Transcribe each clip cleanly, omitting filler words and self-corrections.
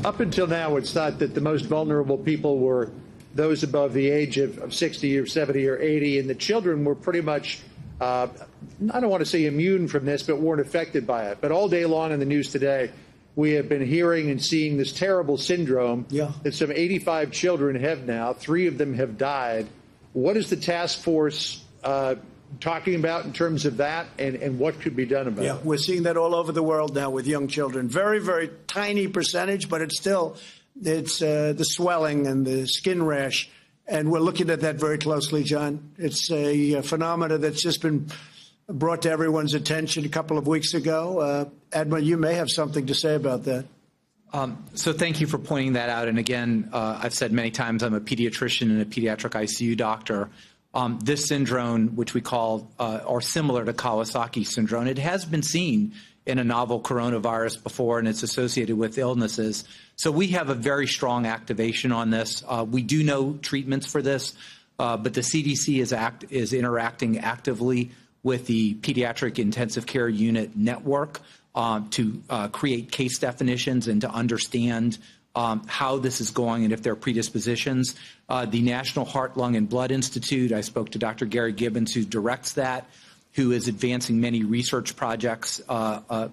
Up until now, it's thought that the most vulnerable people were those above the age of 60 or 70 or 80, and the children were pretty much, I don't want to say immune from this, but weren't affected by it. But all day long in the news today, we have been hearing and seeing this terrible syndrome that some 85 children have now. 3 of them have died. What is the task force talking about in terms of that, and what could be done about it? We're seeing that all over the world now with young children. Very, very tiny percentage, but it's the swelling and the skin rash. And we're looking at that very closely, John. It's a phenomena that's just been brought to everyone's attention a couple of weeks ago. Admiral, you may have something to say about that. So thank you for pointing that out. And again, I've said many times I'm a pediatrician and a pediatric ICU doctor. This syndrome, which we call or similar to Kawasaki syndrome, it has been seen in a novel coronavirus before, and it's associated with illnesses. So we have a very strong activation on this. We do know treatments for this, but the CDC is interacting actively with the Pediatric Intensive Care Unit network to create case definitions and to understand how this is going and if there are predispositions. The National Heart, Lung, and Blood Institute, I spoke to Dr. Gary Gibbons, who directs that, who is advancing many research projects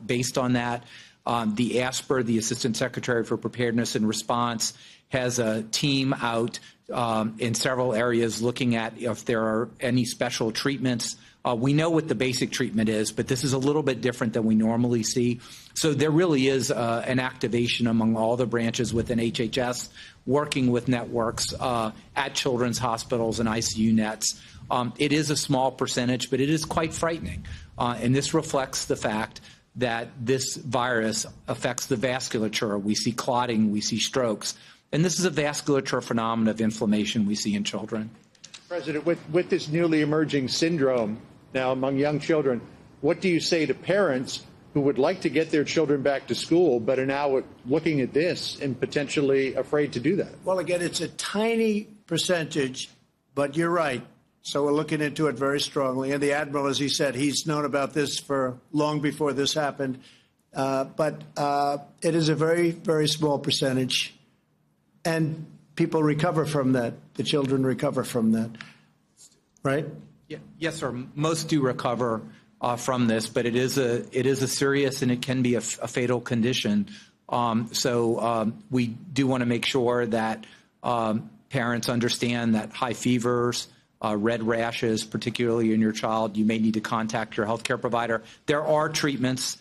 based on that. The ASPR, the Assistant Secretary for Preparedness and Response, has a team out in several areas looking at if there are any special treatments. We know what the basic treatment is, but this is a little bit different than we normally see. So there really is an activation among all the branches within HHS, working with networks at children's hospitals and ICU nets. It is a small percentage, but it is quite frightening. And this reflects the fact that this virus affects the vasculature. We see clotting, we see strokes. And this is a vasculature phenomenon of inflammation we see in children. President, with this newly emerging syndrome now among young children, what do you say to parents who would like to get their children back to school but are now looking at this and potentially afraid to do that? Well, again, it's a tiny percentage, but you're right. So we're looking into it very strongly. And the Admiral, as he said, he's known about this for long before this happened. But it is a very, very small percentage. And people recover from that. The children recover from that. Right? Yeah, yes, sir. Most do recover from this, but it is a serious and it can be a fatal condition. So we do want to make sure that parents understand that high fevers, red rashes, particularly in your child, you may need to contact your healthcare provider. There are treatments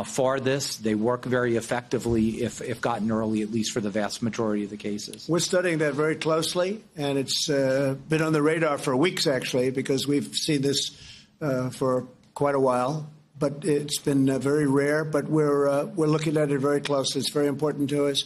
for this. They work very effectively if gotten early, at least for the vast majority of the cases. We're studying that very closely, and it's been on the radar for weeks, actually, because we've seen this for quite a while. But it's been very rare, but we're looking at it very closely. It's very important to us.